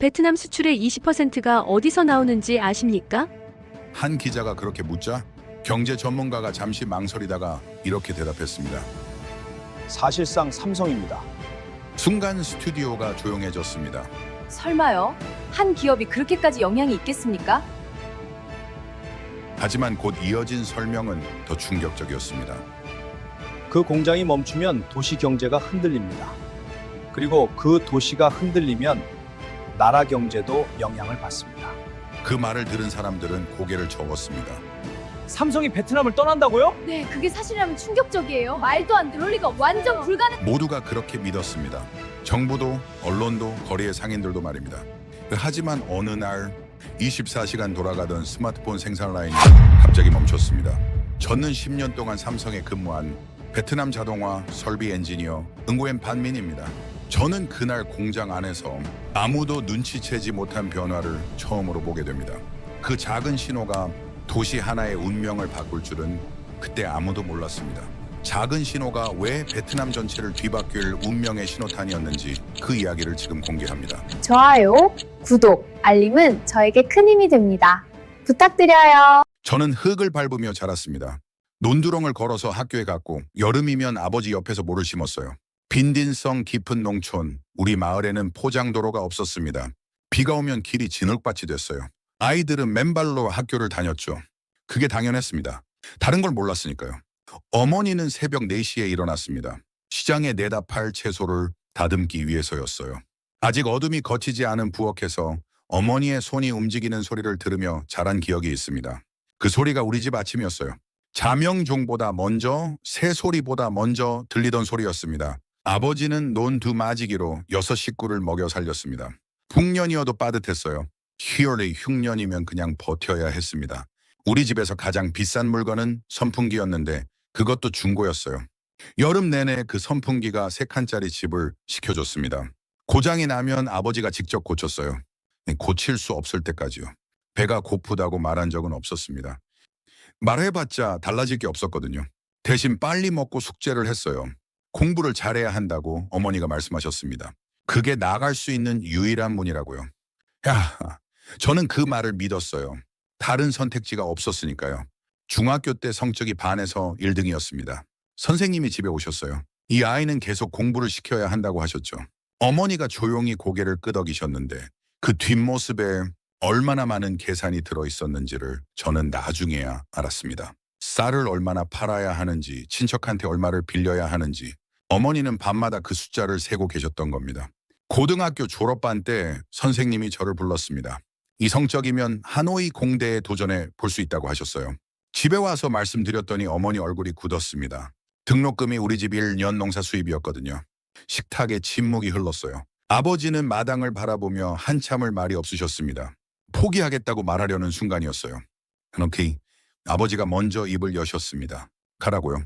베트남 수출의 20%가 어디서 나오는지 아십니까? 한 기자가 그렇게 묻자 경제 전문가가 잠시 망설이다가 이렇게 대답했습니다. 사실상 삼성입니다. 순간 스튜디오가 조용해졌습니다. 설마요? 한 기업이 그렇게까지 영향이 있겠습니까? 하지만 곧 이어진 설명은 더 충격적이었습니다. 그 공장이 멈추면 도시 경제가 흔들립니다. 그리고 그 도시가 흔들리면 나라 경제도 영향을 받습니다. 그 말을 들은 사람들은 고개를 저었습니다. 삼성이 베트남을 떠난다고요? 네, 그게 사실이라면 충격적이에요. 말도 안 될 리가 완전 불가능. 모두가 그렇게 믿었습니다. 정부도, 언론도, 거리의 상인들도 말입니다. 하지만 어느 날 24시간 돌아가던 스마트폰 생산 라인이 갑자기 멈췄습니다. 저는 10년 동안 삼성에 근무한 베트남 자동화 설비 엔지니어 응고엔 반민입니다. 저는 그날 공장 안에서 아무도 눈치채지 못한 변화를 처음으로 보게 됩니다. 그 작은 신호가 도시 하나의 운명을 바꿀 줄은 그때 아무도 몰랐습니다. 작은 신호가 왜 베트남 전체를 뒤바뀔 운명의 신호탄이었는지 그 이야기를 지금 공개합니다. 좋아요, 구독, 알림은 저에게 큰 힘이 됩니다. 부탁드려요. 저는 흙을 밟으며 자랐습니다. 논두렁을 걸어서 학교에 갔고 여름이면 아버지 옆에서 모를 심었어요. 빈딘성 깊은 농촌, 우리 마을에는 포장도로가 없었습니다. 비가 오면 길이 진흙밭이 됐어요. 아이들은 맨발로 학교를 다녔죠. 그게 당연했습니다. 다른 걸 몰랐으니까요. 어머니는 새벽 4시에 일어났습니다. 시장에 내다 팔 채소를 다듬기 위해서였어요. 아직 어둠이 걷히지 않은 부엌에서 어머니의 손이 움직이는 소리를 들으며 자란 기억이 있습니다. 그 소리가 우리 집 아침이었어요. 자명종보다 먼저, 새소리보다 먼저 들리던 소리였습니다. 아버지는 논 두 마지기로 6 식구를 먹여 살렸습니다. 풍년이어도 빠듯했어요. 희열의 흉년이면 그냥 버텨야 했습니다. 우리 집에서 가장 비싼 물건은 선풍기였는데 그것도 중고였어요. 여름 내내 그 선풍기가 3칸짜리 집을 시켜줬습니다. 고장이 나면 아버지가 직접 고쳤어요. 고칠 수 없을 때까지요. 배가 고프다고 말한 적은 없었습니다. 말해봤자 달라질 게 없었거든요. 대신 빨리 먹고 숙제를 했어요. 공부를 잘해야 한다고 어머니가 말씀하셨습니다. 그게 나갈 수 있는 유일한 문이라고요. 저는 그 말을 믿었어요. 다른 선택지가 없었으니까요. 중학교 때 성적이 반에서 1등이었습니다. 선생님이 집에 오셨어요. 이 아이는 계속 공부를 시켜야 한다고 하셨죠. 어머니가 조용히 고개를 끄덕이셨는데 그 뒷모습에 얼마나 많은 계산이 들어있었는지를 저는 나중에야 알았습니다. 쌀을 얼마나 팔아야 하는지, 친척한테 얼마를 빌려야 하는지 어머니는 밤마다 그 숫자를 세고 계셨던 겁니다. 고등학교 졸업반 때 선생님이 저를 불렀습니다. 이 성적이면 하노이 공대에 도전해 볼 수 있다고 하셨어요. 집에 와서 말씀드렸더니 어머니 얼굴이 굳었습니다. 등록금이 우리 집 1년 농사 수입이었거든요. 식탁에 침묵이 흘렀어요. 아버지는 마당을 바라보며 한참을 말이 없으셨습니다. 포기하겠다고 말하려는 순간이었어요. 그렇게 아버지가 먼저 입을 여셨습니다. 가라고요.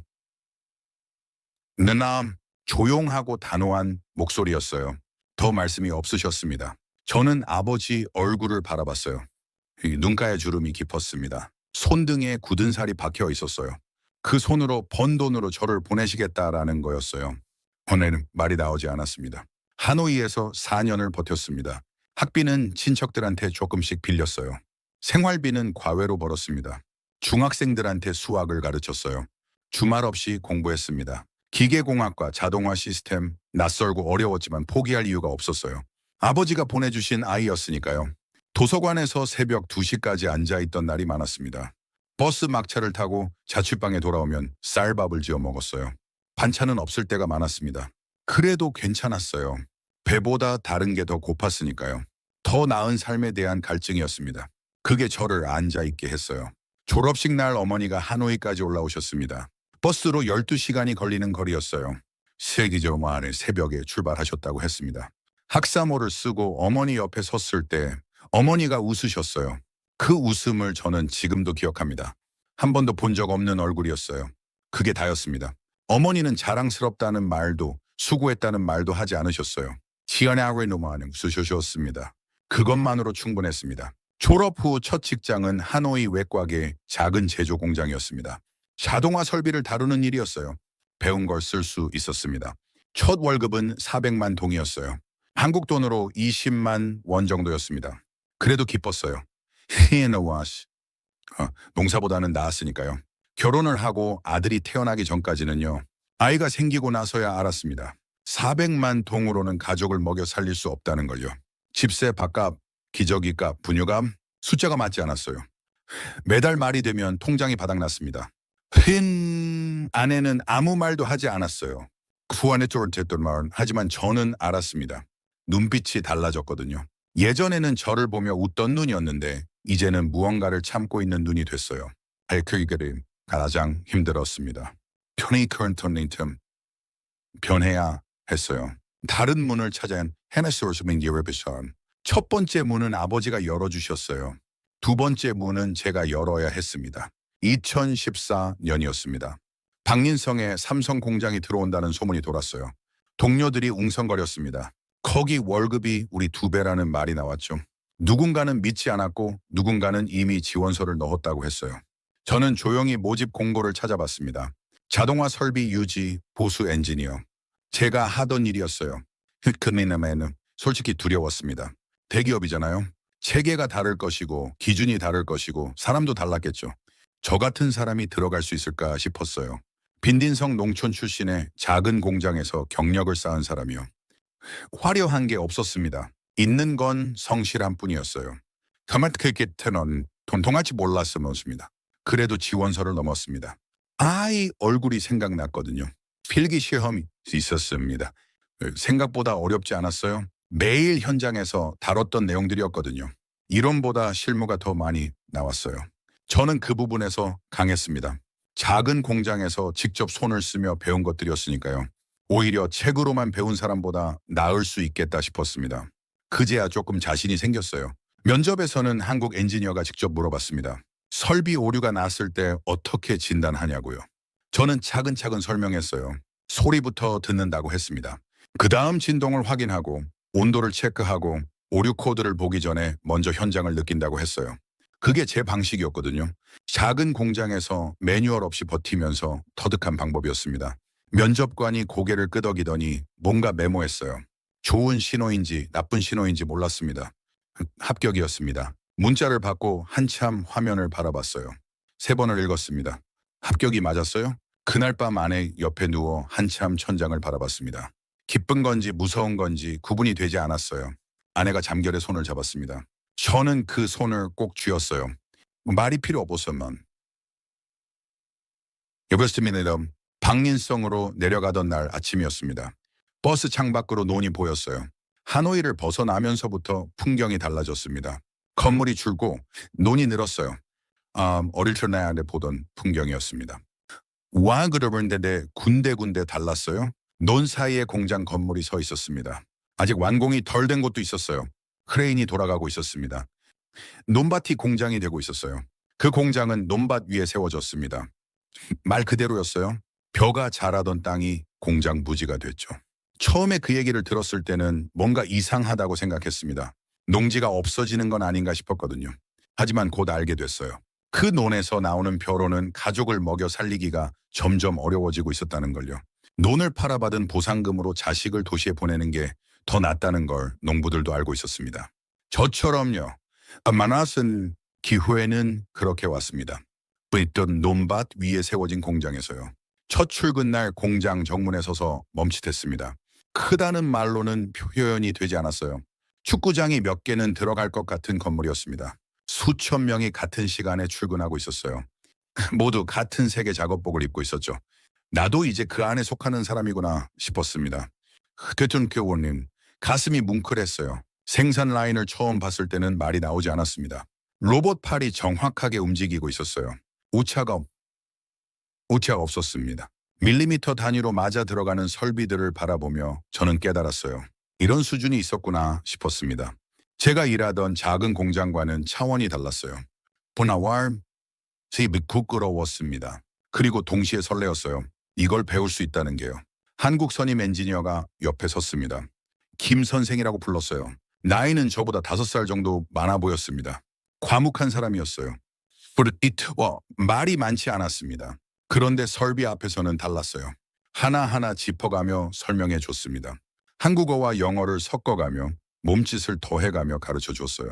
누나, 조용하고 단호한 목소리였어요. 더 말씀이 없으셨습니다. 저는 아버지 얼굴을 바라봤어요. 눈가에 주름이 깊었습니다. 손등에 굳은 살이 박혀 있었어요. 그 손으로 번 돈으로 저를 보내시겠다라는 거였어요. 오늘은 말이 나오지 않았습니다. 하노이에서 4년을 버텼습니다. 학비는 친척들한테 조금씩 빌렸어요. 생활비는 과외로 벌었습니다. 중학생들한테 수학을 가르쳤어요. 주말 없이 공부했습니다. 기계공학과 자동화 시스템, 낯설고 어려웠지만 포기할 이유가 없었어요. 아버지가 보내주신 아이였으니까요. 도서관에서 새벽 2시까지 앉아있던 날이 많았습니다. 버스 막차를 타고 자취방에 돌아오면 쌀밥을 지어 먹었어요. 반찬은 없을 때가 많았습니다. 그래도 괜찮았어요. 배보다 다른 게 더 고팠으니까요. 더 나은 삶에 대한 갈증이었습니다. 그게 저를 앉아있게 했어요. 졸업식 날 어머니가 하노이까지 올라오셨습니다. 버스로 12시간이 걸리는 거리였어요. 세기저 만에 새벽에 출발하셨다고 했습니다. 학사모를 쓰고 어머니 옆에 섰을 때 어머니가 웃으셨어요. 그 웃음을 저는 지금도 기억합니다. 한 번도 본 적 없는 얼굴이었어요. 그게 다였습니다. 어머니는 자랑스럽다는 말도 수고했다는 말도 하지 않으셨어요. 지연아레노마는 웃으셨습니다. 그것만으로 충분했습니다. 졸업 후 첫 직장은 하노이 외곽의 작은 제조 공장이었습니다. 자동화 설비를 다루는 일이었어요. 배운 걸 쓸 수 있었습니다. 첫 월급은 400만 동이었어요. 한국 돈으로 20만 원 정도였습니다. 그래도 기뻤어요. 농사보다는 나았으니까요. 결혼을 하고 아들이 태어나기 전까지는요. 아이가 생기고 나서야 알았습니다. 400만 동으로는 가족을 먹여 살릴 수 없다는 걸요. 집세, 밥값, 기저귀값, 분유값 숫자가 맞지 않았어요. 매달 말이 되면 통장이 바닥났습니다. 아내는 아무 말도 하지 않았어요. 후안에 쫄았던 말은 하지만 저는 알았습니다. 눈빛이 달라졌거든요. 예전에는 저를 보며 웃던 눈이었는데 이제는 무언가를 참고 있는 눈이 됐어요. 알크리그림 가장 힘들었습니다. 토니 커런턴링턴 변해야 했어요. 다른 문을 찾아야 헤네스로스민 예레비선. 첫 번째 문은 아버지가 열어주셨어요. 두 번째 문은 제가 열어야 했습니다. 2014년이었습니다. 박린성에 삼성 공장이 들어온다는 소문이 돌았어요. 동료들이 웅성거렸습니다. 거기 월급이 우리 2배라는 말이 나왔죠. 누군가는 믿지 않았고 누군가는 이미 지원서를 넣었다고 했어요. 저는 조용히 모집 공고를 찾아봤습니다. 자동화 설비 유지 보수 엔지니어. 제가 하던 일이었어요. 그네남에는 솔직히 두려웠습니다. 대기업이잖아요. 체계가 다를 것이고 기준이 다를 것이고 사람도 달랐겠죠. 저 같은 사람이 들어갈 수 있을까 싶었어요. 빈딘성 농촌 출신의 작은 공장에서 경력을 쌓은 사람이요. 화려한 게 없었습니다. 있는 건 성실한 뿐이었어요. 가만히는 통통할지 몰랐습니다. 그래도 지원서를 넘었습니다. 아이 얼굴이 생각났거든요. 필기 시험이 있었습니다. 생각보다 어렵지 않았어요. 매일 현장에서 다뤘던 내용들이었거든요. 이론보다 실무가 더 많이 나왔어요. 저는 그 부분에서 강했습니다. 작은 공장에서 직접 손을 쓰며 배운 것들이었으니까요. 오히려 책으로만 배운 사람보다 나을 수 있겠다 싶었습니다. 그제야 조금 자신이 생겼어요. 면접에서는 한국 엔지니어가 직접 물어봤습니다. 설비 오류가 났을 때 어떻게 진단하냐고요. 저는 차근차근 설명했어요. 소리부터 듣는다고 했습니다. 그 다음 진동을 확인하고 온도를 체크하고 오류 코드를 보기 전에 먼저 현장을 느낀다고 했어요. 그게 제 방식이었거든요. 작은 공장에서 매뉴얼 없이 버티면서 터득한 방법이었습니다. 면접관이 고개를 끄덕이더니 뭔가 메모했어요. 좋은 신호인지 나쁜 신호인지 몰랐습니다. 합격이었습니다. 문자를 받고 한참 화면을 바라봤어요. 3번을 읽었습니다. 합격이 맞았어요? 그날 밤 아내 옆에 누워 한참 천장을 바라봤습니다. 기쁜 건지 무서운 건지 구분이 되지 않았어요. 아내가 잠결에 손을 잡았습니다. 저는 그 손을 꼭 쥐었어요. 말이 필요 없었만. 여보스입니다. 박린성으로 내려가던 날 아침이었습니다. 버스 창밖으로 논이 보였어요. 하노이를 벗어나면서부터 풍경이 달라졌습니다. 건물이 줄고 논이 늘었어요. 어릴 적에 보던 풍경이었습니다. 와 그러는데 군데군데 달랐어요. 논 사이에 공장 건물이 서 있었습니다. 아직 완공이 덜 된 곳도 있었어요. 크레인이 돌아가고 있었습니다. 논밭이 공장이 되고 있었어요. 그 공장은 논밭 위에 세워졌습니다. 말 그대로였어요. 벼가 자라던 땅이 공장 부지가 됐죠. 처음에 그 얘기를 들었을 때는 뭔가 이상하다고 생각했습니다. 농지가 없어지는 건 아닌가 싶었거든요. 하지만 곧 알게 됐어요. 그 논에서 나오는 벼로는 가족을 먹여 살리기가 점점 어려워지고 있었다는 걸요. 논을 팔아받은 보상금으로 자식을 도시에 보내는 게 더 낫다는 걸 농부들도 알고 있었습니다. 저처럼요. 만화쓴 기회는 그렇게 왔습니다. 있던 논밭 위에 세워진 공장에서요. 첫 출근 날 공장 정문에 서서 멈칫했습니다. 크다는 말로는 표현이 되지 않았어요. 축구장이 몇 개는 들어갈 것 같은 건물이었습니다. 수천 명이 같은 시간에 출근하고 있었어요. 모두 같은 색의 작업복을 입고 있었죠. 나도 이제 그 안에 속하는 사람이구나 싶었습니다. 대전 교원님, 가슴이 뭉클했어요. 생산 라인을 처음 봤을 때는 말이 나오지 않았습니다. 로봇 팔이 정확하게 움직이고 있었어요. 오차가 없었습니다. 밀리미터 단위로 맞아 들어가는 설비들을 바라보며 저는 깨달았어요. 이런 수준이 있었구나 싶었습니다. 제가 일하던 작은 공장과는 차원이 달랐어요. 보나왈, 부끄러웠습니다. 그리고 동시에 설레었어요. 이걸 배울 수 있다는 게요. 한국 선임 엔지니어가 옆에 섰습니다. 김 선생이라고 불렀어요. 나이는 저보다 5살 정도 많아 보였습니다. 과묵한 사람이었어요. 말이 많지 않았습니다. 그런데 설비 앞에서는 달랐어요. 하나하나 짚어가며 설명해 줬습니다. 한국어와 영어를 섞어가며 몸짓을 더해가며 가르쳐 주었어요.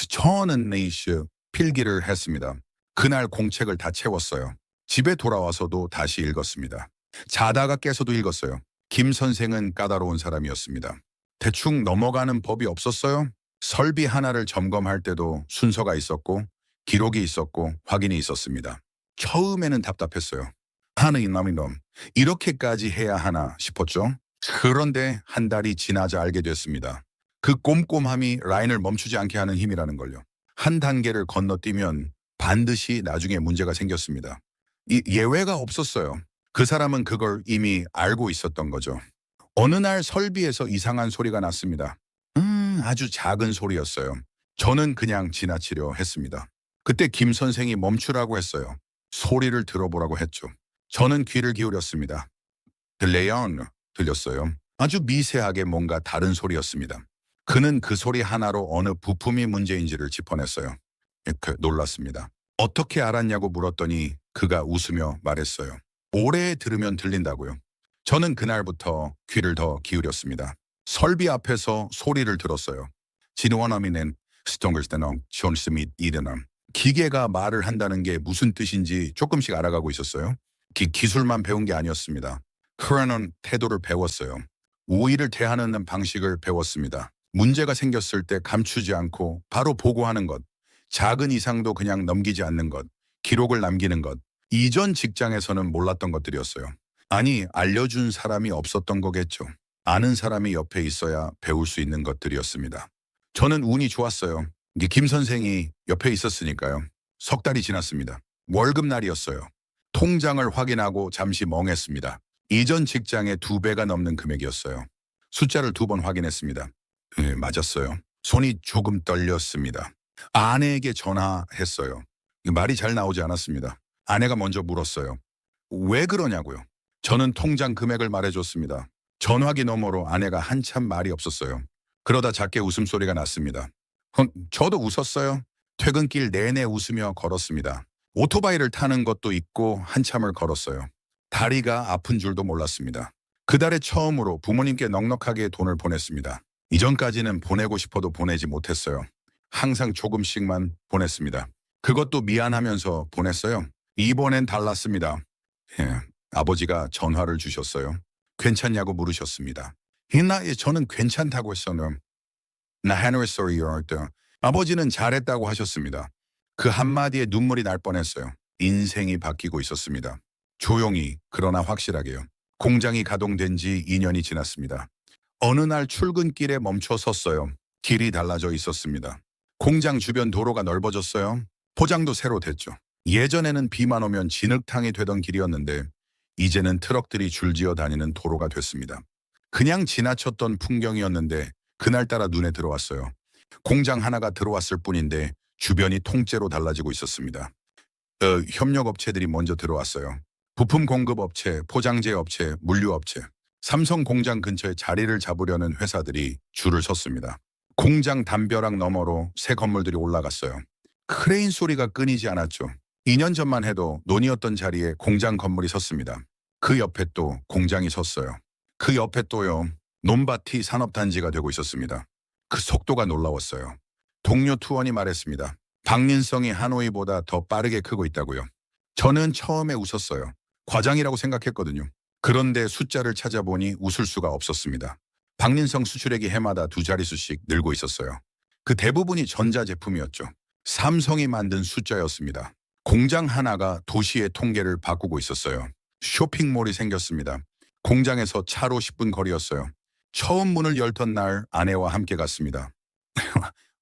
저는 네이시 필기를 했습니다. 그날 공책을 다 채웠어요. 집에 돌아와서도 다시 읽었습니다. 자다가 깨서도 읽었어요. 김 선생은 까다로운 사람이었습니다. 대충 넘어가는 법이 없었어요. 설비 하나를 점검할 때도 순서가 있었고 기록이 있었고 확인이 있었습니다. 처음에는 답답했어요. 하는 놈 이렇게까지 해야 하나 싶었죠. 그런데 한 달이 지나자 알게 됐습니다. 그 꼼꼼함이 라인을 멈추지 않게 하는 힘이라는 걸요. 한 단계를 건너뛰면 반드시 나중에 문제가 생겼습니다. 이 예외가 없었어요. 그 사람은 그걸 이미 알고 있었던 거죠. 어느 날 설비에서 이상한 소리가 났습니다. 아주 작은 소리였어요. 저는 그냥 지나치려 했습니다. 그때 김 선생이 멈추라고 했어요. 소리를 들어보라고 했죠. 저는 귀를 기울였습니다. 들렸어요. 아주 미세하게 뭔가 다른 소리였습니다. 그는 그 소리 하나로 어느 부품이 문제인지를 짚어냈어요. 놀랐습니다. 어떻게 알았냐고 물었더니 그가 웃으며 말했어요. 오래 들으면 들린다고요. 저는 그날부터 귀를 더 기울였습니다. 설비 앞에서 소리를 들었어요. 진원함이는 스통글스테농 존스밋 이드남. 기계가 말을 한다는 게 무슨 뜻인지 조금씩 알아가고 있었어요. 기술만 배운 게 아니었습니다. 그러는 태도를 배웠어요. 우위를 대하는 방식을 배웠습니다. 문제가 생겼을 때 감추지 않고 바로 보고하는 것. 작은 이상도 그냥 넘기지 않는 것. 기록을 남기는 것. 이전 직장에서는 몰랐던 것들이었어요. 아니, 알려준 사람이 없었던 거겠죠. 아는 사람이 옆에 있어야 배울 수 있는 것들이었습니다. 저는 운이 좋았어요. 김 선생이 옆에 있었으니까요. 석 달이 지났습니다. 월급날이었어요. 통장을 확인하고 잠시 멍했습니다. 이전 직장의 2배가 넘는 금액이었어요. 숫자를 2번 확인했습니다. 네, 맞았어요. 손이 조금 떨렸습니다. 아내에게 전화했어요. 말이 잘 나오지 않았습니다. 아내가 먼저 물었어요. 왜 그러냐고요. 저는 통장 금액을 말해줬습니다. 전화기 너머로 아내가 한참 말이 없었어요. 그러다 작게 웃음소리가 났습니다. 저도 웃었어요. 퇴근길 내내 웃으며 걸었습니다. 오토바이를 타는 것도 있고 한참을 걸었어요. 다리가 아픈 줄도 몰랐습니다. 그달에 처음으로 부모님께 넉넉하게 돈을 보냈습니다. 이전까지는 보내고 싶어도 보내지 못했어요. 항상 조금씩만 보냈습니다. 그것도 미안하면서 보냈어요. 이번엔 달랐습니다. 아버지가 전화를 주셨어요. 괜찮냐고 물으셨습니다. 이 나이에 저는 괜찮다고 했어요. 나 해노했어요. 아버지는 잘했다고 하셨습니다. 그 한마디에 눈물이 날 뻔했어요. 인생이 바뀌고 있었습니다. 조용히 그러나 확실하게요. 공장이 가동된 지 2년이 지났습니다. 어느 날 출근길에 멈춰 섰어요. 길이 달라져 있었습니다. 공장 주변 도로가 넓어졌어요. 포장도 새로 됐죠. 예전에는 비만 오면 진흙탕이 되던 길이었는데 이제는 트럭들이 줄지어 다니는 도로가 됐습니다. 그냥 지나쳤던 풍경이었는데 그날따라 눈에 들어왔어요. 공장 하나가 들어왔을 뿐인데 주변이 통째로 달라지고 있었습니다. 협력업체들이 먼저 들어왔어요. 부품 공급업체, 포장재 업체, 물류업체. 삼성 공장 근처에 자리를 잡으려는 회사들이 줄을 섰습니다. 공장 담벼락 너머로 새 건물들이 올라갔어요. 크레인 소리가 끊이지 않았죠. 2년 전만 해도 논이었던 자리에 공장 건물이 섰습니다. 그 옆에 또 공장이 섰어요. 그 옆에 또요. 논밭이 산업단지가 되고 있었습니다. 그 속도가 놀라웠어요. 동료 투원이 말했습니다. 박린성이 하노이보다 더 빠르게 크고 있다고요. 저는 처음에 웃었어요. 과장이라고 생각했거든요. 그런데 숫자를 찾아보니 웃을 수가 없었습니다. 박린성 수출액이 해마다 2자릿수씩 늘고 있었어요. 그 대부분이 전자제품이었죠. 삼성이 만든 숫자였습니다. 공장 하나가 도시의 통계를 바꾸고 있었어요. 쇼핑몰이 생겼습니다. 공장에서 차로 10분 거리였어요. 처음 문을 열던 날 아내와 함께 갔습니다.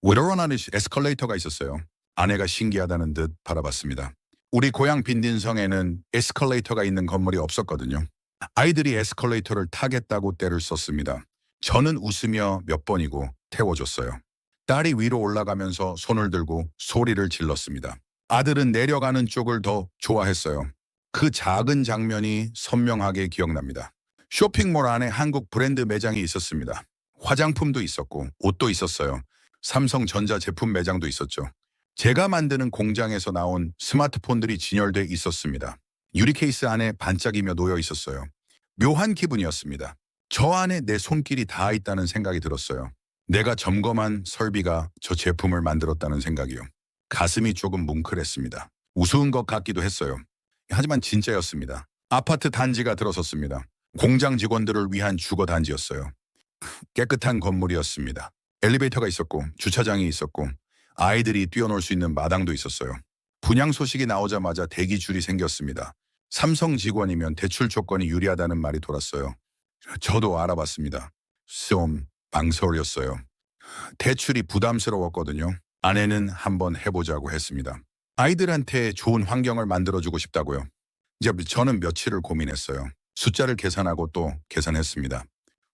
위로라는 에스컬레이터가 있었어요. 아내가 신기하다는 듯 바라봤습니다. 우리 고향 빈딘성에는 에스컬레이터가 있는 건물이 없었거든요. 아이들이 에스컬레이터를 타겠다고 떼를 썼습니다. 저는 웃으며 몇 번이고 태워줬어요. 딸이 위로 올라가면서 손을 들고 소리를 질렀습니다. 아들은 내려가는 쪽을 더 좋아했어요. 그 작은 장면이 선명하게 기억납니다. 쇼핑몰 안에 한국 브랜드 매장이 있었습니다. 화장품도 있었고 옷도 있었어요. 삼성전자 제품 매장도 있었죠. 제가 만드는 공장에서 나온 스마트폰들이 진열돼 있었습니다. 유리 케이스 안에 반짝이며 놓여 있었어요. 묘한 기분이었습니다. 저 안에 내 손길이 닿아 있다는 생각이 들었어요. 내가 점검한 설비가 저 제품을 만들었다는 생각이요. 가슴이 조금 뭉클했습니다. 우스운 것 같기도 했어요. 하지만 진짜였습니다. 아파트 단지가 들어섰습니다. 공장 직원들을 위한 주거 단지였어요. 깨끗한 건물이었습니다. 엘리베이터가 있었고 주차장이 있었고 아이들이 뛰어놀 수 있는 마당도 있었어요. 분양 소식이 나오자마자 대기줄이 생겼습니다. 삼성 직원이면 대출 조건이 유리하다는 말이 돌았어요. 저도 알아봤습니다. 좀 망설였어요. 대출이 부담스러웠거든요. 아내는 한번 해보자고 했습니다. 아이들한테 좋은 환경을 만들어주고 싶다고요. 이제 저는 며칠을 고민했어요. 숫자를 계산하고 또 계산했습니다.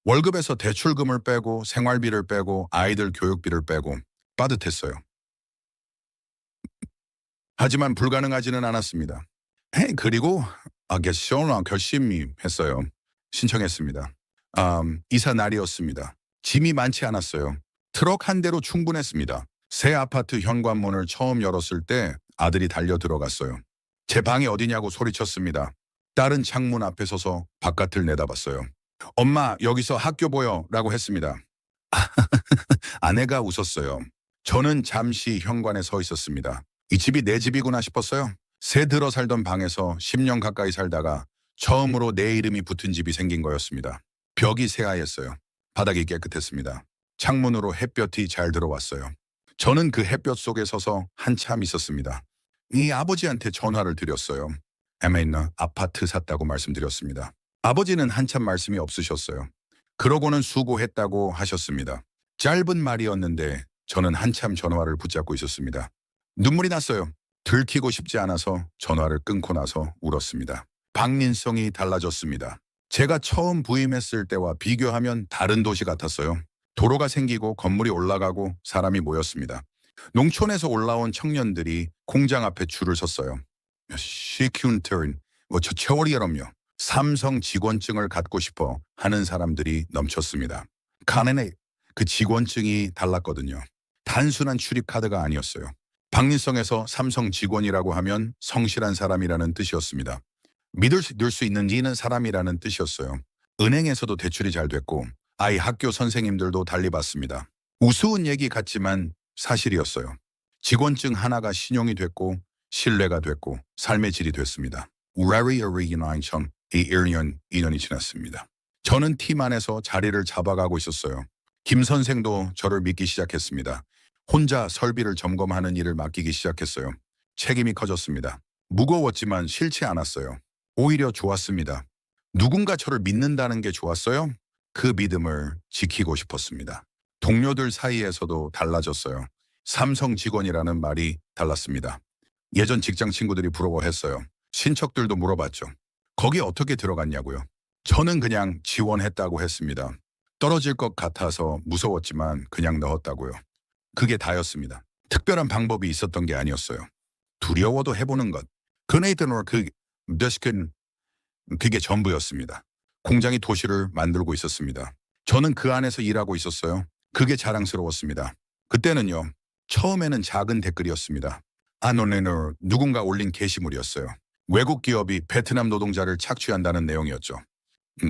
월급에서 대출금을 빼고 생활비를 빼고 아이들 교육비를 빼고 빠듯했어요. 하지만 불가능하지는 않았습니다. 그리고 결심이 했어요. 신청했습니다. 이사 날이었습니다. 짐이 많지 않았어요. 트럭 한 대로 충분했습니다. 새 아파트 현관문을 처음 열었을 때 아들이 달려 들어갔어요. 제 방이 어디냐고 소리쳤습니다. 딸은 창문 앞에 서서 바깥을 내다봤어요. 엄마, 여기서 학교 보여 라고 했습니다. 아내가 웃었어요. 저는 잠시 현관에 서 있었습니다. 이 집이 내 집이구나 싶었어요. 새 들어 살던 방에서 10년 가까이 살다가 처음으로 내 이름이 붙은 집이 생긴 거였습니다. 벽이 새하였어요. 바닥이 깨끗했습니다. 창문으로 햇볕이 잘 들어왔어요. 저는 그 햇볕 속에 서서 한참 있었습니다. 이 아버지한테 전화를 드렸어요. 에메이너 아파트 샀다고 말씀드렸습니다. 아버지는 한참 말씀이 없으셨어요. 그러고는 수고했다고 하셨습니다. 짧은 말이었는데 저는 한참 전화를 붙잡고 있었습니다. 눈물이 났어요. 들키고 싶지 않아서 전화를 끊고 나서 울었습니다. 방린성이 달라졌습니다. 제가 처음 부임했을 때와 비교하면 다른 도시 같았어요. 도로가 생기고 건물이 올라가고 사람이 모였습니다. 농촌에서 올라온 청년들이 공장 앞에 줄을 섰어요. 시큐운터인 저 세월이라며 삼성 직원증을 갖고 싶어 하는 사람들이 넘쳤습니다. 카넨의 그 직원증이 달랐거든요. 단순한 출입카드가 아니었어요. 박린성에서 삼성 직원이라고 하면 성실한 사람이라는 뜻이었습니다. 믿을 수 있는 사람이라는 뜻이었어요. 은행에서도 대출이 잘 됐고 아이 학교 선생님들도 달리 받습니다. 우스운 얘기 같지만 사실이었어요. 직원증 하나가 신용이 됐고 신뢰가 됐고 삶의 질이 됐습니다. 우라리 어리기나인청 2년이 지났습니다. 저는 팀 안에서 자리를 잡아가고 있었어요. 김 선생도 저를 믿기 시작했습니다. 혼자 설비를 점검하는 일을 맡기기 시작했어요. 책임이 커졌습니다. 무거웠지만 싫지 않았어요. 오히려 좋았습니다. 누군가 저를 믿는다는 게 좋았어요. 그 믿음을 지키고 싶었습니다. 동료들 사이에서도 달라졌어요. 삼성 직원이라는 말이 달랐습니다. 예전 직장 친구들이 부러워했어요. 친척들도 물어봤죠. 거기 어떻게 들어갔냐고요. 저는 그냥 지원했다고 했습니다. 떨어질 것 같아서 무서웠지만 그냥 넣었다고요. 그게 다였습니다. 특별한 방법이 있었던 게 아니었어요. 두려워도 해보는 것. 그게 전부였습니다. 공장이 도시를 만들고 있었습니다. 저는 그 안에서 일하고 있었어요. 그게 자랑스러웠습니다. 그때는요. 처음에는 작은 댓글이었습니다. 아노네너 누군가 올린 게시물이었어요. 외국 기업이 베트남 노동자를 착취한다는 내용이었죠.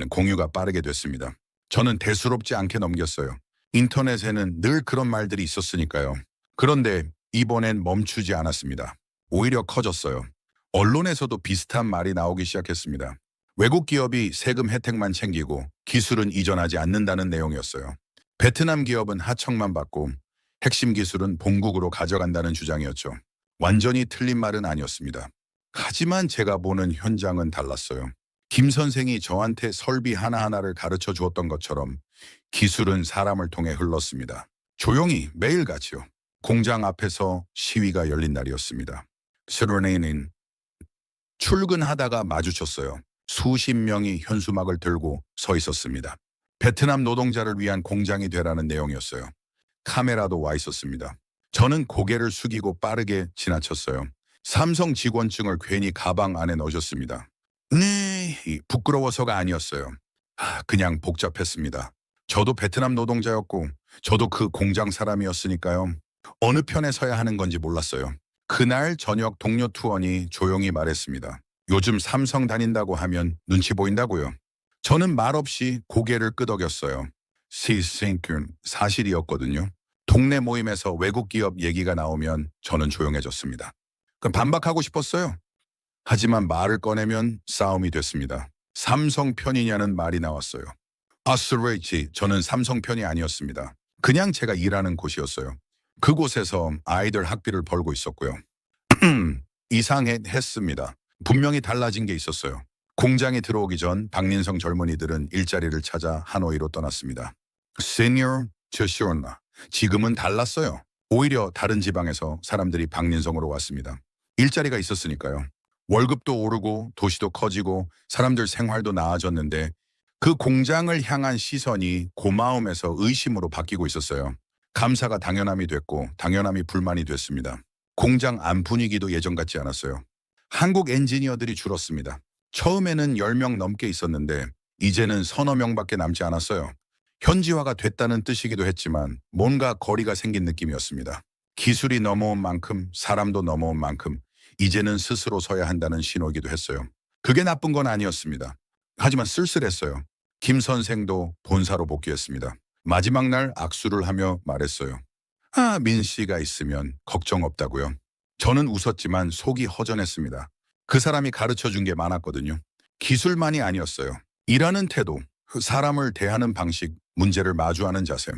공유가 빠르게 됐습니다. 저는 대수롭지 않게 넘겼어요. 인터넷에는 늘 그런 말들이 있었으니까요. 그런데 이번엔 멈추지 않았습니다. 오히려 커졌어요. 언론에서도 비슷한 말이 나오기 시작했습니다. 외국 기업이 세금 혜택만 챙기고 기술은 이전하지 않는다는 내용이었어요. 베트남 기업은 하청만 받고 핵심 기술은 본국으로 가져간다는 주장이었죠. 완전히 틀린 말은 아니었습니다. 하지만 제가 보는 현장은 달랐어요. 김 선생이 저한테 설비 하나하나를 가르쳐 주었던 것처럼 기술은 사람을 통해 흘렀습니다. 조용히 매일같이요. 공장 앞에서 시위가 열린 날이었습니다. 스르네는 출근하다가 마주쳤어요. 수십 명이 현수막을 들고 서 있었습니다. 베트남 노동자를 위한 공장이 되라는 내용이었어요. 카메라도 와 있었습니다. 저는 고개를 숙이고 빠르게 지나쳤어요. 삼성 직원증을 괜히 가방 안에 넣으셨습니다. 네, 부끄러워서가 아니었어요. 그냥 복잡했습니다. 저도 베트남 노동자였고 저도 그 공장 사람이었으니까요. 어느 편에 서야 하는 건지 몰랐어요. 그날 저녁 동료 투원이 조용히 말했습니다. 요즘 삼성 다닌다고 하면 눈치 보인다고요. 저는 말없이 고개를 끄덕였어요. 시싱큰 사실이었거든요. 동네 모임에서 외국 기업 얘기가 나오면 저는 조용해졌습니다. 그럼 반박하고 싶었어요. 하지만 말을 꺼내면 싸움이 됐습니다. 삼성 편이냐는 말이 나왔어요. 아스레이치, 저는 삼성 편이 아니었습니다. 그냥 제가 일하는 곳이었어요. 그곳에서 아이들 학비를 벌고 있었고요. 이상했습니다. 분명히 달라진 게 있었어요. 공장에 들어오기 전 박민성 젊은이들은 일자리를 찾아 하노이로 떠났습니다. 시니어 저시오나 지금은 달랐어요. 오히려 다른 지방에서 사람들이 박민성으로 왔습니다. 일자리가 있었으니까요. 월급도 오르고 도시도 커지고 사람들 생활도 나아졌는데 그 공장을 향한 시선이 고마움에서 의심으로 바뀌고 있었어요. 감사가 당연함이 됐고 당연함이 불만이 됐습니다. 공장 안 분위기도 예전 같지 않았어요. 한국 엔지니어들이 줄었습니다. 처음에는 10명 넘게 있었는데 이제는 서너 명밖에 남지 않았어요. 현지화가 됐다는 뜻이기도 했지만 뭔가 거리가 생긴 느낌이었습니다. 기술이 넘어온 만큼 사람도 넘어온 만큼 이제는 스스로 서야 한다는 신호이기도 했어요. 그게 나쁜 건 아니었습니다. 하지만 쓸쓸했어요. 김 선생도 본사로 복귀했습니다. 마지막 날 악수를 하며 말했어요. 민 씨가 있으면 걱정 없다고요. 저는 웃었지만 속이 허전했습니다. 그 사람이 가르쳐 준 게 많았거든요. 기술만이 아니었어요. 일하는 태도, 사람을 대하는 방식, 문제를 마주하는 자세.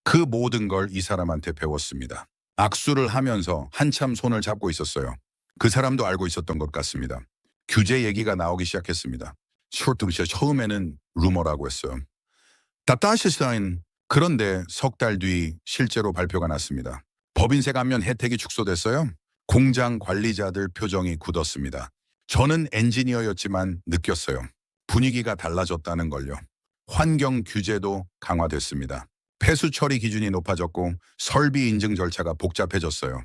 그 모든 걸 이 사람한테 배웠습니다. 악수를 하면서 한참 손을 잡고 있었어요. 그 사람도 알고 있었던 것 같습니다. 규제 얘기가 나오기 시작했습니다. 처음에는 루머라고 했어요. 다타시스타인. 그런데 석 달 뒤 실제로 발표가 났습니다. 법인세 감면 혜택이 축소됐어요. 공장 관리자들 표정이 굳었습니다. 저는 엔지니어였지만 느꼈어요. 분위기가 달라졌다는 걸요. 환경 규제도 강화됐습니다. 폐수 처리 기준이 높아졌고 설비 인증 절차가 복잡해졌어요.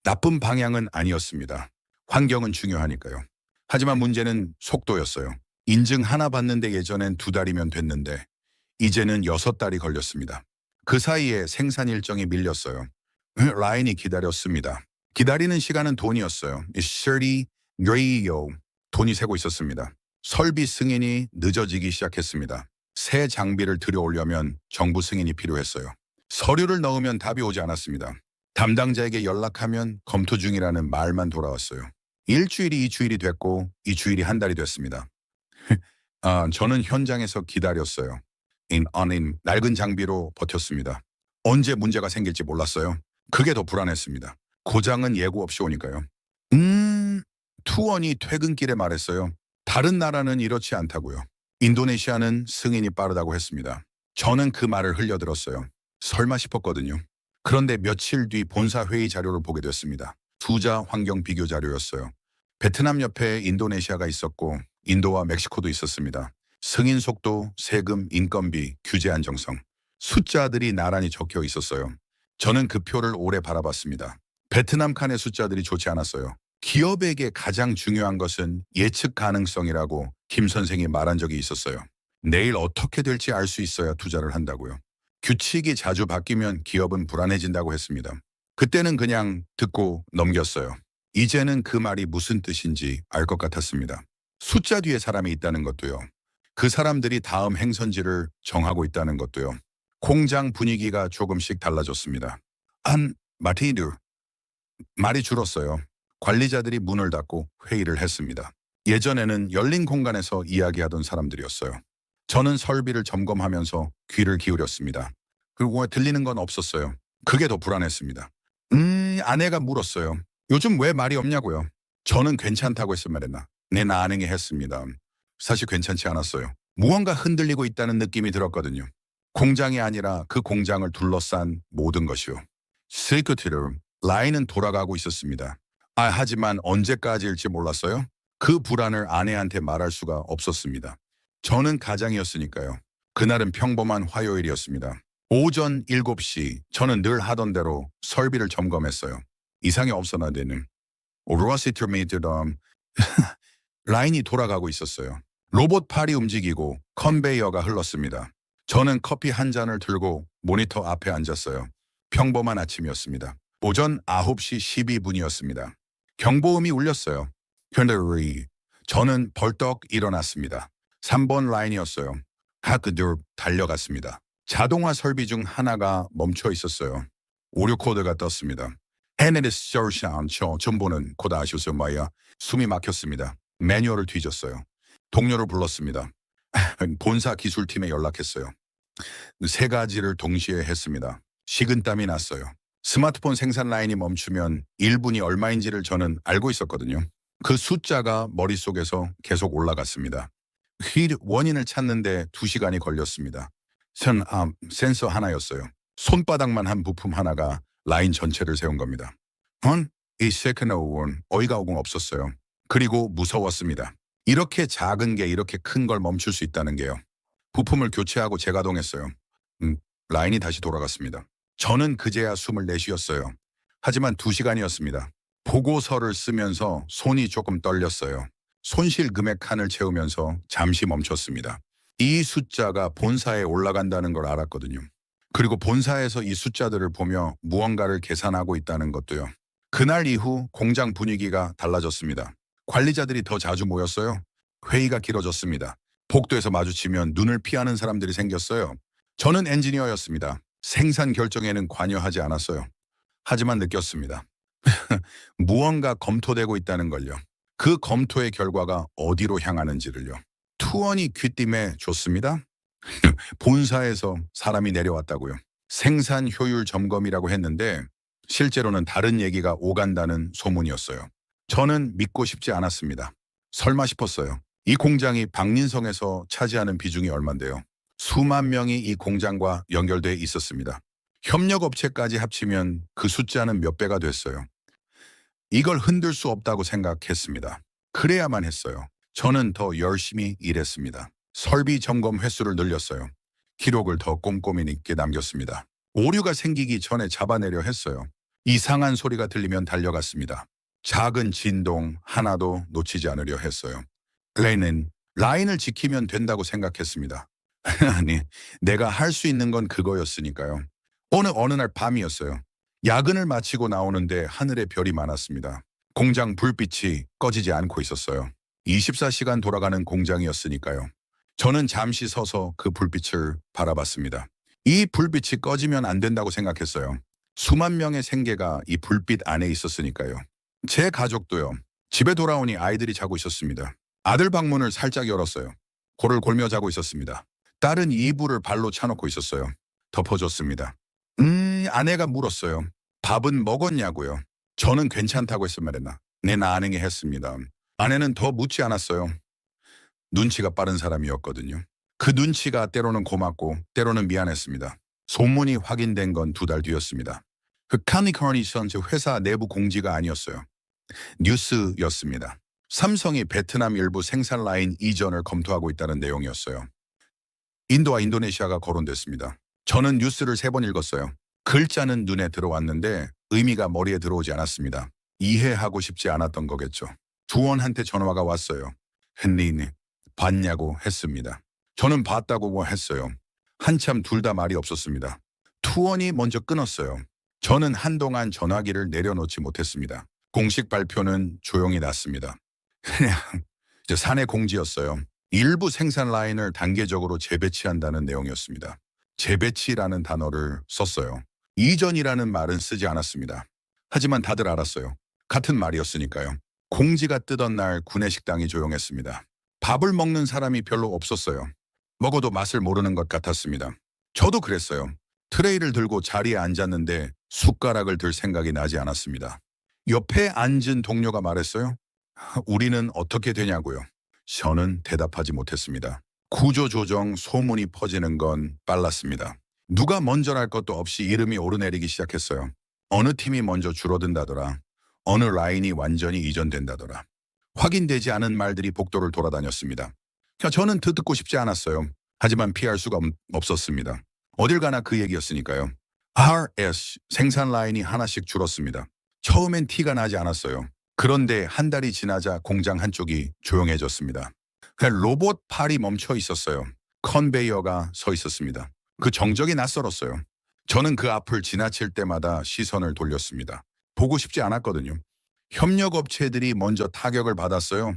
나쁜 방향은 아니었습니다. 환경은 중요하니까요. 하지만 문제는 속도였어요. 인증 하나 받는데 예전엔 2달이면 됐는데 이제는 6달이 걸렸습니다. 그 사이에 생산 일정이 밀렸어요. 라인이 기다렸습니다. 기다리는 시간은 돈이었어요. 30 돈이 새고 있었습니다. 설비 승인이 늦어지기 시작했습니다. 새 장비를 들여오려면 정부 승인이 필요했어요. 서류를 넣으면 답이 오지 않았습니다. 담당자에게 연락하면 검토 중이라는 말만 돌아왔어요. 일주일이 2주일이 됐고 2주일이 한 달이 됐습니다. 저는 현장에서 기다렸어요. 낡은 장비로 버텼습니다. 언제 문제가 생길지 몰랐어요. 그게 더 불안했습니다. 고장은 예고 없이 오니까요. 투원이 퇴근길에 말했어요. 다른 나라는 이렇지 않다고요. 인도네시아는 승인이 빠르다고 했습니다. 저는 그 말을 흘려들었어요. 설마 싶었거든요. 그런데 며칠 뒤 본사 회의 자료를 보게 됐습니다. 투자 환경 비교 자료였어요. 베트남 옆에 인도네시아가 있었고 인도와 멕시코도 있었습니다. 승인 속도, 세금, 인건비, 규제 안정성. 숫자들이 나란히 적혀 있었어요. 저는 그 표를 오래 바라봤습니다. 베트남 칸의 숫자들이 좋지 않았어요. 기업에게 가장 중요한 것은 예측 가능성이라고 김 선생이 말한 적이 있었어요. 내일 어떻게 될지 알 수 있어야 투자를 한다고요. 규칙이 자주 바뀌면 기업은 불안해진다고 했습니다. 그때는 그냥 듣고 넘겼어요. 이제는 그 말이 무슨 뜻인지 알 것 같았습니다. 숫자 뒤에 사람이 있다는 것도요. 그 사람들이 다음 행선지를 정하고 있다는 것도요. 공장 분위기가 조금씩 달라졌습니다. 마티드. 말이 줄었어요. 관리자들이 문을 닫고 회의를 했습니다. 예전에는 열린 공간에서 이야기하던 사람들이었어요. 저는 설비를 점검하면서 귀를 기울였습니다. 그리고 들리는 건 없었어요. 그게 더 불안했습니다. 아내가 물었어요. 요즘 왜 말이 없냐고요. 저는 괜찮다고 했으면 말했나. 내 나능히 했습니다. 사실 괜찮지 않았어요. 무언가 흔들리고 있다는 느낌이 들었거든요. 공장이 아니라 그 공장을 둘러싼 모든 것이요. 시크티로 라인은 돌아가고 있었습니다. 하지만 언제까지일지 몰랐어요. 그 불안을 아내한테 말할 수가 없었습니다. 저는 가장이었으니까요. 그날은 평범한 화요일이었습니다. 오전 7시 저는 늘 하던 대로 설비를 점검했어요. 이상이 없어나 되는. 라인이 돌아가고 있었어요. 로봇 팔이 움직이고 컨베이어가 흘렀습니다. 저는 커피 한 잔을 들고 모니터 앞에 앉았어요. 평범한 아침이었습니다. 오전 9시 12분이었습니다. 경보음이 울렸어요. 저는 벌떡 일어났습니다. 3번 라인이었어요. 그들 달려갔습니다. 자동화 설비 중 하나가 멈춰 있었어요. 오류 코드가 떴습니다. 헤네리스 저션 전보는 코드 아시오세요 마야. 숨이 막혔습니다. 매뉴얼을 뒤졌어요. 동료를 불렀습니다. 본사 기술팀에 연락했어요. 세 가지를 동시에 했습니다. 식은땀이 났어요. 스마트폰 생산 라인이 멈추면 1분이 얼마인지를 저는 알고 있었거든요. 그 숫자가 머릿속에서 계속 올라갔습니다. 원인을 찾는데 2시간이 걸렸습니다. 센서 하나였어요. 손바닥만 한 부품 하나가 라인 전체를 세운 겁니다. 이 세컨드 원 어이가 오공 없었어요. 그리고 무서웠습니다. 이렇게 작은 게 이렇게 큰 걸 멈출 수 있다는 게요. 부품을 교체하고 재가동했어요. 라인이 다시 돌아갔습니다. 저는 그제야 숨을 내쉬었어요. 하지만 2시간이었습니다. 보고서를 쓰면서 손이 조금 떨렸어요. 손실 금액 칸을 채우면서 잠시 멈췄습니다. 이 숫자가 본사에 올라간다는 걸 알았거든요. 그리고 본사에서 이 숫자들을 보며 무언가를 계산하고 있다는 것도요. 그날 이후 공장 분위기가 달라졌습니다. 관리자들이 더 자주 모였어요. 회의가 길어졌습니다. 복도에서 마주치면 눈을 피하는 사람들이 생겼어요. 저는 엔지니어였습니다. 생산 결정에는 관여하지 않았어요. 하지만 느꼈습니다. 무언가 검토되고 있다는 걸요. 그 검토의 결과가 어디로 향하는지를요. 투원이 귀띔에 줬습니다. 본사에서 사람이 내려왔다고요. 생산 효율 점검이라고 했는데 실제로는 다른 얘기가 오간다는 소문이었어요. 저는 믿고 싶지 않았습니다. 설마 싶었어요. 이 공장이 박린성에서 차지하는 비중이 얼만데요. 수만 명이 이 공장과 연결돼 있었습니다. 협력업체까지 합치면 그 숫자는 몇 배가 됐어요. 이걸 흔들 수 없다고 생각했습니다. 그래야만 했어요. 저는 더 열심히 일했습니다. 설비 점검 횟수를 늘렸어요. 기록을 더 꼼꼼히 있게 남겼습니다. 오류가 생기기 전에 잡아내려 했어요. 이상한 소리가 들리면 달려갔습니다. 작은 진동 하나도 놓치지 않으려 했어요. 라인을 지키면 된다고 생각했습니다. 아니, 내가 할 수 있는 건 그거였으니까요. 어느 날 밤이었어요. 야근을 마치고 나오는데 하늘에 별이 많았습니다. 공장 불빛이 꺼지지 않고 있었어요. 24시간 돌아가는 공장이었으니까요. 저는 잠시 서서 그 불빛을 바라봤습니다. 이 불빛이 꺼지면 안 된다고 생각했어요. 수만 명의 생계가 이 불빛 안에 있었으니까요. 제 가족도요. 집에 돌아오니 아이들이 자고 있었습니다. 아들 방문을 살짝 열었어요. 골을 골며 자고 있었습니다. 딸은 이불을 발로 차놓고 있었어요. 덮어줬습니다. 아내가 물었어요. 밥은 먹었냐고요. 저는 괜찮다고 했을 말했나. 네, 나안행이 했습니다. 아내는 더 묻지 않았어요. 눈치가 빠른 사람이었거든요. 그 눈치가 때로는 고맙고 때로는 미안했습니다. 소문이 확인된 건 2달 뒤였습니다. 그 카니커니션 회사 내부 공지가 아니었어요. 뉴스였습니다. 삼성이 베트남 일부 생산 라인 이전을 검토하고 있다는 내용이었어요. 인도와 인도네시아가 거론됐습니다. 저는 뉴스를 3번 읽었어요. 글자는 눈에 들어왔는데 의미가 머리에 들어오지 않았습니다. 이해하고 싶지 않았던 거겠죠. 두원한테 전화가 왔어요. 헨리니 봤냐고 했습니다. 저는 봤다고 했어요. 한참 둘 다 말이 없었습니다. 투원이 먼저 끊었어요. 저는 한동안 전화기를 내려놓지 못했습니다. 공식 발표는 조용히 났습니다. 그냥 사내 공지였어요. 일부 생산 라인을 단계적으로 재배치한다는 내용이었습니다. 재배치라는 단어를 썼어요. 이전이라는 말은 쓰지 않았습니다. 하지만 다들 알았어요. 같은 말이었으니까요. 공지가 뜨던 날 구내식당이 조용했습니다. 밥을 먹는 사람이 별로 없었어요. 먹어도 맛을 모르는 것 같았습니다. 저도 그랬어요. 트레이를 들고 자리에 앉았는데 숟가락을 들 생각이 나지 않았습니다. 옆에 앉은 동료가 말했어요. 우리는 어떻게 되냐고요. 저는 대답하지 못했습니다. 구조조정 소문이 퍼지는 건 빨랐습니다. 누가 먼저랄 것도 없이 이름이 오르내리기 시작했어요. 어느 팀이 먼저 줄어든다더라. 어느 라인이 완전히 이전된다더라. 확인되지 않은 말들이 복도를 돌아다녔습니다. 저는 듣고 싶지 않았어요. 하지만 피할 수가 없었습니다. 어딜 가나 그 얘기였으니까요. RS 생산 라인이 하나씩 줄었습니다. 처음엔 티가 나지 않았어요. 그런데 한 달이 지나자 공장 한쪽이 조용해졌습니다. 로봇 팔이 멈춰 있었어요. 컨베이어가 서 있었습니다. 그 정적이 낯설었어요. 저는 그 앞을 지나칠 때마다 시선을 돌렸습니다. 보고 싶지 않았거든요. 협력업체들이 먼저 타격을 받았어요.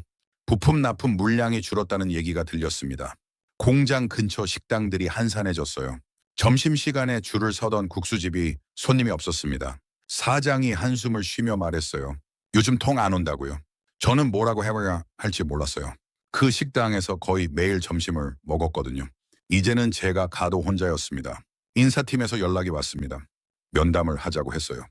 부품 납품 물량이 줄었다는 얘기가 들렸습니다. 공장 근처 식당들이 한산해졌어요. 점심시간에 줄을 서던 국수집이 손님이 없었습니다. 사장이 한숨을 쉬며 말했어요. 요즘 통 안 온다고요. 저는 뭐라고 해야 할지 몰랐어요. 그 식당에서 거의 매일 점심을 먹었거든요. 이제는 제가 가도 혼자였습니다. 인사팀에서 연락이 왔습니다. 면담을 하자고 했어요.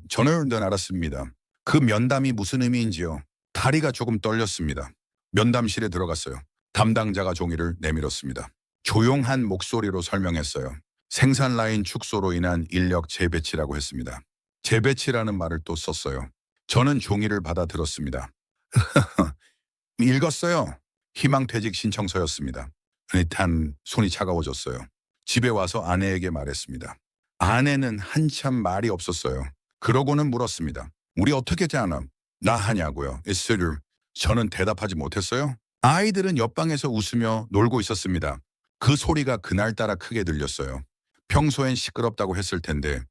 저는 알았습니다. 그 면담이 무슨 의미인지요. 다리가 조금 떨렸습니다. 면담실에 들어갔어요. 담당자가 종이를 내밀었습니다. 조용한 목소리로 설명했어요. 생산 라인 축소로 인한 인력 재배치라고 했습니다. 재배치라는 말을 또 썼어요. 저는 종이를 받아 들었습니다. 읽었어요. 희망퇴직 신청서였습니다. 일단 손이 차가워졌어요. 집에 와서 아내에게 말했습니다. 아내는 한참 말이 없었어요. 그러고는 물었습니다. 우리 어떻게 자나? 나 하냐고요. 저는 대답하지 못했어요. 아이들은 옆방에서 웃으며 놀고 있었습니다. 그 소리가 그날따라 크게 들렸어요. 평소엔 시끄럽다고 했을 텐데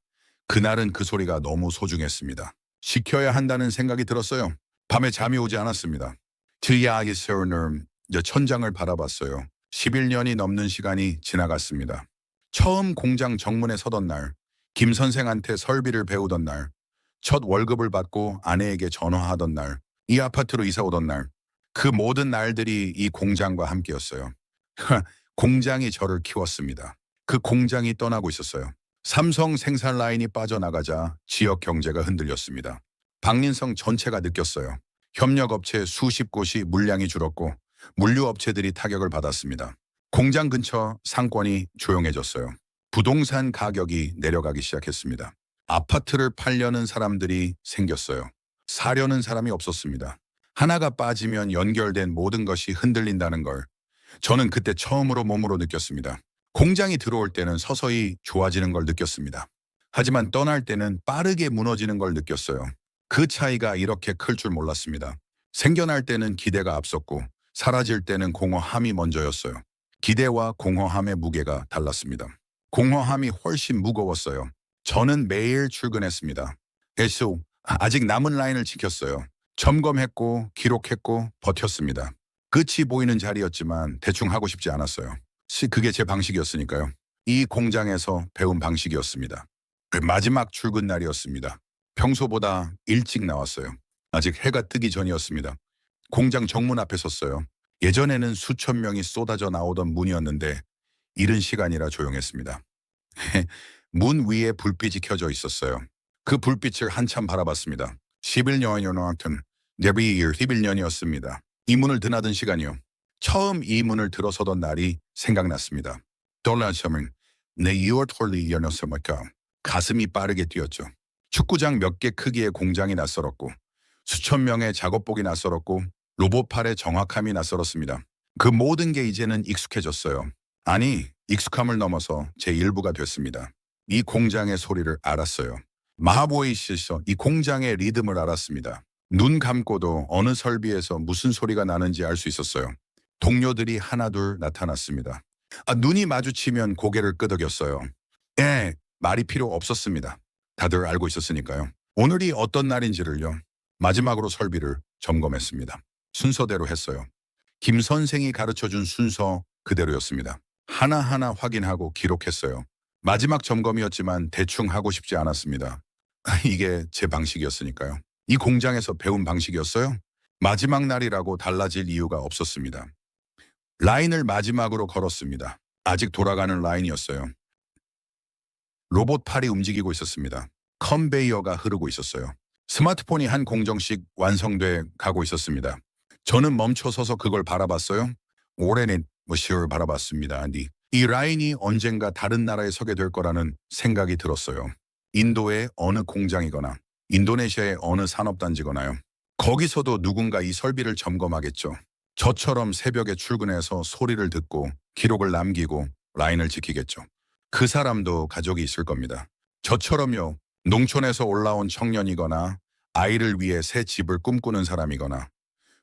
그날은 그 소리가 너무 소중했습니다. 지켜야 한다는 생각이 들었어요. 밤에 잠이 오지 않았습니다. 트야기서는 천장을 바라봤어요. 11년이 넘는 시간이 지나갔습니다. 처음 공장 정문에 서던 날, 김 선생한테 설비를 배우던 날, 첫 월급을 받고 아내에게 전화하던 날, 이 아파트로 이사 오던 날, 그 모든 날들이 이 공장과 함께였어요. 공장이 저를 키웠습니다. 그 공장이 떠나고 있었어요. 삼성 생산 라인이 빠져나가자 지역 경제가 흔들렸습니다. 박린성 전체가 느꼈어요. 협력업체 수십 곳이 물량이 줄었고 물류업체들이 타격을 받았습니다. 공장 근처 상권이 조용해졌어요. 부동산 가격이 내려가기 시작했습니다. 아파트를 팔려는 사람들이 생겼어요. 사려는 사람이 없었습니다. 하나가 빠지면 연결된 모든 것이 흔들린다는 걸 저는 그때 처음으로 몸으로 느꼈습니다. 공장이 들어올 때는 서서히 좋아지는 걸 느꼈습니다. 하지만 떠날 때는 빠르게 무너지는 걸 느꼈어요. 그 차이가 이렇게 클 줄 몰랐습니다. 생겨날 때는 기대가 앞섰고 사라질 때는 공허함이 먼저였어요. 기대와 공허함의 무게가 달랐습니다. 공허함이 훨씬 무거웠어요. 저는 매일 출근했습니다. 아직 남은 라인을 지켰어요. 점검했고 기록했고 버텼습니다. 끝이 보이는 자리였지만 대충 하고 싶지 않았어요. 그게 제 방식이었으니까요. 이 공장에서 배운 방식이었습니다. 마지막 출근 날이었습니다. 평소보다 일찍 나왔어요. 아직 해가 뜨기 전이었습니다. 공장 정문 앞에 섰어요. 예전에는 수천 명이 쏟아져 나오던 문이었는데 이른 시간이라 조용했습니다. 문 위에 불빛이 켜져 있었어요. 그 불빛을 한참 바라봤습니다. 11년이었습니다. 이 문을 드나든 시간이요. 처음 이 문을 들어서던 날이 생각났습니다. 돌아서면 내 6월 톨리 연었을까. 가슴이 빠르게 뛰었죠. 축구장 몇 개 크기의 공장이 낯설었고 수천 명의 작업복이 낯설었고 로봇팔의 정확함이 낯설었습니다. 그 모든 게 이제는 익숙해졌어요. 아니, 익숙함을 넘어서 제 일부가 됐습니다. 이 공장의 소리를 알았어요. 마하보이시에서 이 공장의 리듬을 알았습니다. 눈 감고도 어느 설비에서 무슨 소리가 나는지 알 수 있었어요. 동료들이 하나둘 나타났습니다. 눈이 마주치면 고개를 끄덕였어요. 말이 필요 없었습니다. 다들 알고 있었으니까요. 오늘이 어떤 날인지를요. 마지막으로 설비를 점검했습니다. 순서대로 했어요. 김 선생이 가르쳐준 순서 그대로였습니다. 하나하나 확인하고 기록했어요. 마지막 점검이었지만 대충 하고 싶지 않았습니다. 이게 제 방식이었으니까요. 이 공장에서 배운 방식이었어요. 마지막 날이라고 달라질 이유가 없었습니다. 라인을 마지막으로 걸었습니다. 아직 돌아가는 라인이었어요. 로봇팔이 움직이고 있었습니다. 컨베이어가 흐르고 있었어요. 스마트폰이 한 공정씩 완성돼 가고 있었습니다. 저는 멈춰서서 그걸 바라봤어요. 오래된 시를 바라봤습니다. 이 라인이 언젠가 다른 나라에 서게 될 거라는 생각이 들었어요. 인도의 어느 공장이거나 인도네시아의 어느 산업단지거나요. 거기서도 누군가 이 설비를 점검하겠죠. 저처럼 새벽에 출근해서 소리를 듣고 기록을 남기고 라인을 지키겠죠. 그 사람도 가족이 있을 겁니다. 저처럼요. 농촌에서 올라온 청년이거나 아이를 위해 새 집을 꿈꾸는 사람이거나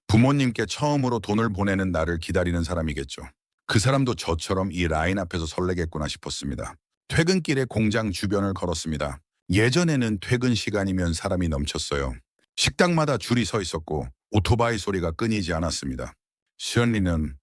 부모님께 처음으로 돈을 보내는 날을 기다리는 사람이겠죠. 그 사람도 저처럼 이 라인 앞에서 설레겠구나 싶었습니다. 퇴근길에 공장 주변을 걸었습니다. 예전에는 퇴근 시간이면 사람이 넘쳤어요. 식당마다 줄이 서 있었고 오토바이 소리가 끊이지 않았습니다. 시언니는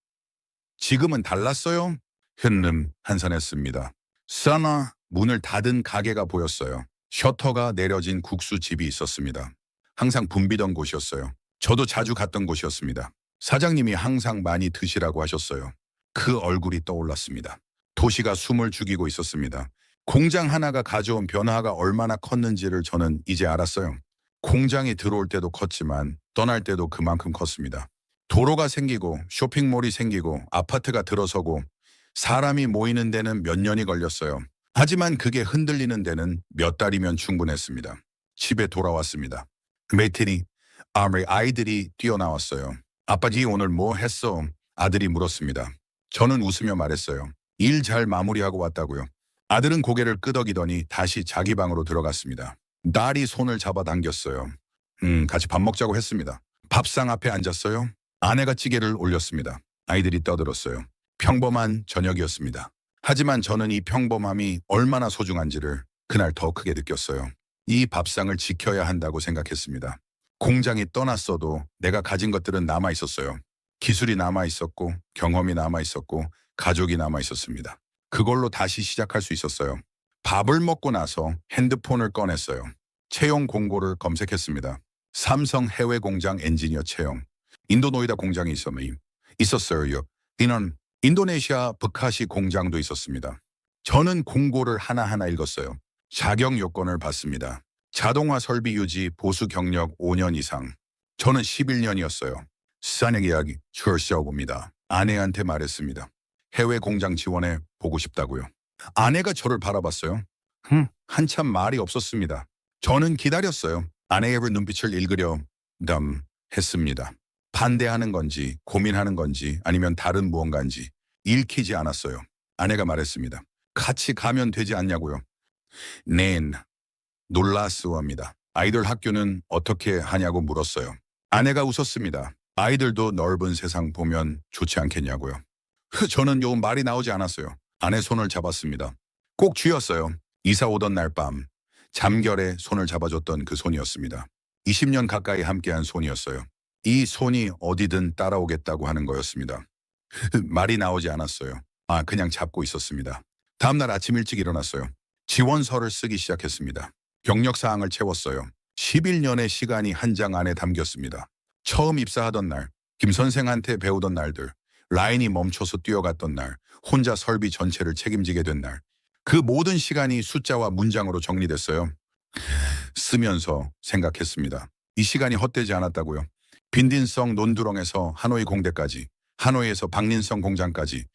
지금은 달랐어요? 현름 한산했습니다. 싸나 문을 닫은 가게가 보였어요. 셔터가 내려진 국수집이 있었습니다. 항상 붐비던 곳이었어요. 저도 자주 갔던 곳이었습니다. 사장님이 항상 많이 드시라고 하셨어요. 그 얼굴이 떠올랐습니다. 도시가 숨을 죽이고 있었습니다. 공장 하나가 가져온 변화가 얼마나 컸는지를 저는 이제 알았어요. 공장이 들어올 때도 컸지만 떠날 때도 그만큼 컸습니다. 도로가 생기고 쇼핑몰이 생기고 아파트가 들어서고 사람이 모이는 데는 몇 년이 걸렸어요. 하지만 그게 흔들리는 데는 몇 달이면 충분했습니다. 집에 돌아왔습니다. 매트니 아이들이 뛰어나왔어요. 아빠지 오늘 뭐 했어? 아들이 물었습니다. 저는 웃으며 말했어요. 일 잘 마무리하고 왔다고요. 아들은 고개를 끄덕이더니 다시 자기 방으로 들어갔습니다. 딸이 손을 잡아당겼어요. 같이 밥 먹자고 했습니다. 밥상 앞에 앉았어요. 아내가 찌개를 올렸습니다. 아이들이 떠들었어요. 평범한 저녁이었습니다. 하지만 저는 이 평범함이 얼마나 소중한지를 그날 더 크게 느꼈어요. 이 밥상을 지켜야 한다고 생각했습니다. 공장이 떠났어도 내가 가진 것들은 남아있었어요. 기술이 남아있었고 경험이 남아있었고 가족이 남아있었습니다. 그걸로 다시 시작할 수 있었어요. 밥을 먹고 나서 핸드폰을 꺼냈어요. 채용 공고를 검색했습니다. 삼성 해외 공장 엔지니어 채용. 인도노이다 공장이 있었어요. 이는 인도네시아 버카시 공장도 있었습니다. 저는 공고를 하나하나 읽었어요. 자격 요건을 봤습니다. 자동화 설비 유지 보수 경력 5년 이상. 저는 11년이었어요. 사내 이야기 철저봅니다. 아내한테 말했습니다. 해외 공장 지원해 보고 싶다고요. 아내가 저를 바라봤어요. 한참 말이 없었습니다. 저는 기다렸어요. 아내의 눈빛을 읽으려 했습니다. 반대하는 건지 고민하는 건지 아니면 다른 무언가인지 읽히지 않았어요. 아내가 말했습니다. 같이 가면 되지 않냐고요. 네, 놀랐습니다. 아이들 학교는 어떻게 하냐고 물었어요. 아내가 웃었습니다. 아이들도 넓은 세상 보면 좋지 않겠냐고요. 저는 요 말이 나오지 않았어요. 아내 손을 잡았습니다. 꼭 쥐었어요. 이사 오던 날 밤 잠결에 손을 잡아줬던 그 손이었습니다. 20년 가까이 함께한 손이었어요. 이 손이 어디든 따라오겠다고 하는 거였습니다. 말이 나오지 않았어요. 그냥 잡고 있었습니다. 다음날 아침 일찍 일어났어요. 지원서를 쓰기 시작했습니다. 경력사항을 채웠어요. 11년의 시간이 한 장 안에 담겼습니다. 처음 입사하던 날, 김 선생한테 배우던 날들, 라인이 멈춰서 뛰어갔던 날, 혼자 설비 전체를 책임지게 된 날. 그 모든 시간이 숫자와 문장으로 정리됐어요. 쓰면서 생각했습니다. 이 시간이 헛되지 않았다고요. 빈딘성 논두렁에서 하노이 공대까지, 하노이에서 박린성 공장까지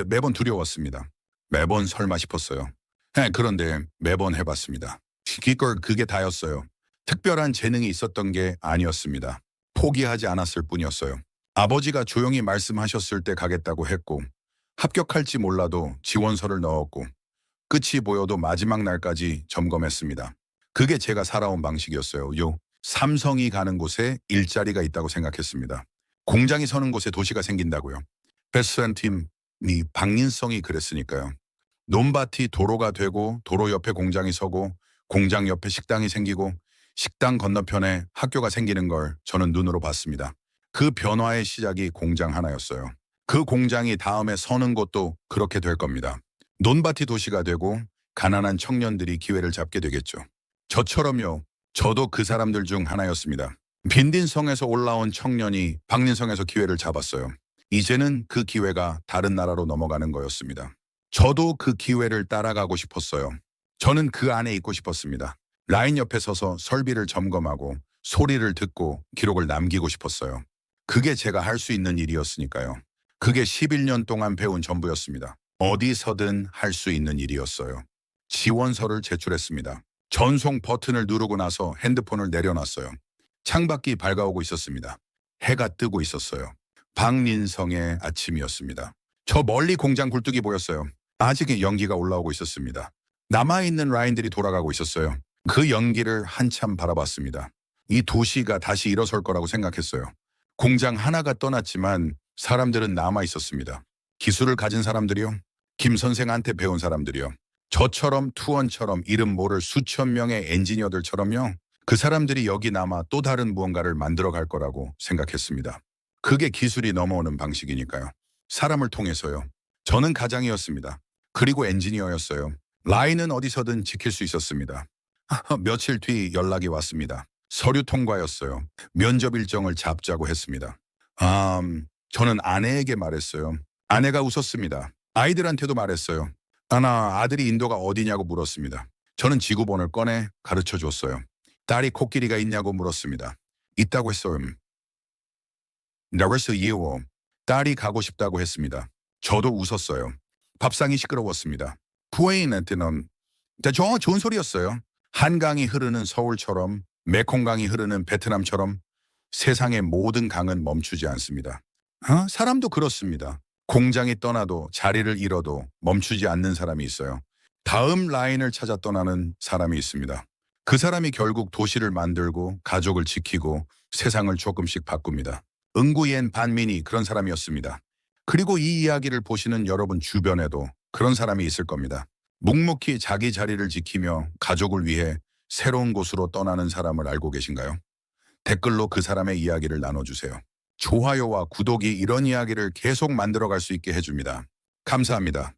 매번 두려웠습니다. 매번 설마 싶었어요. 그런데 매번 해봤습니다. 기껏 그게 다였어요. 특별한 재능이 있었던 게 아니었습니다. 포기하지 않았을 뿐이었어요. 아버지가 조용히 말씀하셨을 때 가겠다고 했고 합격할지 몰라도 지원서를 넣었고 끝이 보여도 마지막 날까지 점검했습니다. 그게 제가 살아온 방식이었어요. 삼성이 가는 곳에 일자리가 있다고 생각했습니다. 공장이 서는 곳에 도시가 생긴다고요. 베스트한 팀이 박린성이 그랬으니까요. 논밭이 도로가 되고 도로 옆에 공장이 서고 공장 옆에 식당이 생기고 식당 건너편에 학교가 생기는 걸 저는 눈으로 봤습니다. 그 변화의 시작이 공장 하나였어요. 그 공장이 다음에 서는 곳도 그렇게 될 겁니다. 논밭이 도시가 되고 가난한 청년들이 기회를 잡게 되겠죠. 저처럼요. 저도 그 사람들 중 하나였습니다. 빈딘성에서 올라온 청년이 박린성에서 기회를 잡았어요. 이제는 그 기회가 다른 나라로 넘어가는 거였습니다. 저도 그 기회를 따라가고 싶었어요. 저는 그 안에 있고 싶었습니다. 라인 옆에 서서 설비를 점검하고 소리를 듣고 기록을 남기고 싶었어요. 그게 제가 할 수 있는 일이었으니까요. 그게 11년 동안 배운 전부였습니다. 어디서든 할 수 있는 일이었어요. 지원서를 제출했습니다. 전송 버튼을 누르고 나서 핸드폰을 내려놨어요. 창밖이 밝아오고 있었습니다. 해가 뜨고 있었어요. 박린성의 아침이었습니다. 저 멀리 공장 굴뚝이 보였어요. 아직 연기가 올라오고 있었습니다. 남아있는 라인들이 돌아가고 있었어요. 그 연기를 한참 바라봤습니다. 이 도시가 다시 일어설 거라고 생각했어요. 공장 하나가 떠났지만 사람들은 남아있었습니다. 기술을 가진 사람들이요. 김 선생한테 배운 사람들이요. 저처럼 투원처럼 이름 모를 수천 명의 엔지니어들처럼요. 그 사람들이 여기 남아 또 다른 무언가를 만들어 갈 거라고 생각했습니다. 그게 기술이 넘어오는 방식이니까요. 사람을 통해서요. 저는 가장이었습니다. 그리고 엔지니어였어요. 라인은 어디서든 지킬 수 있었습니다. 며칠 뒤 연락이 왔습니다. 서류 통과였어요. 면접 일정을 잡자고 했습니다. 저는 아내에게 말했어요. 아내가 웃었습니다. 아이들한테도 말했어요. 나 아들이 인도가 어디냐고 물었습니다. 저는 지구본을 꺼내 가르쳐 줬어요. 딸이 코끼리가 있냐고 물었습니다. 있다고 했어요. 그래서 이유 딸이 가고 싶다고 했습니다. 저도 웃었어요. 밥상이 시끄러웠습니다. 부에인한테는 좋은 소리였어요. 한강이 흐르는 서울처럼 메콩강이 흐르는 베트남처럼 세상의 모든 강은 멈추지 않습니다. 사람도 그렇습니다. 공장이 떠나도 자리를 잃어도 멈추지 않는 사람이 있어요. 다음 라인을 찾아 떠나는 사람이 있습니다. 그 사람이 결국 도시를 만들고 가족을 지키고 세상을 조금씩 바꿉니다. 응구옌 반민이 그런 사람이었습니다. 그리고 이 이야기를 보시는 여러분 주변에도 그런 사람이 있을 겁니다. 묵묵히 자기 자리를 지키며 가족을 위해 새로운 곳으로 떠나는 사람을 알고 계신가요? 댓글로 그 사람의 이야기를 나눠주세요. 좋아요와 구독이 이런 이야기를 계속 만들어갈 수 있게 해줍니다. 감사합니다.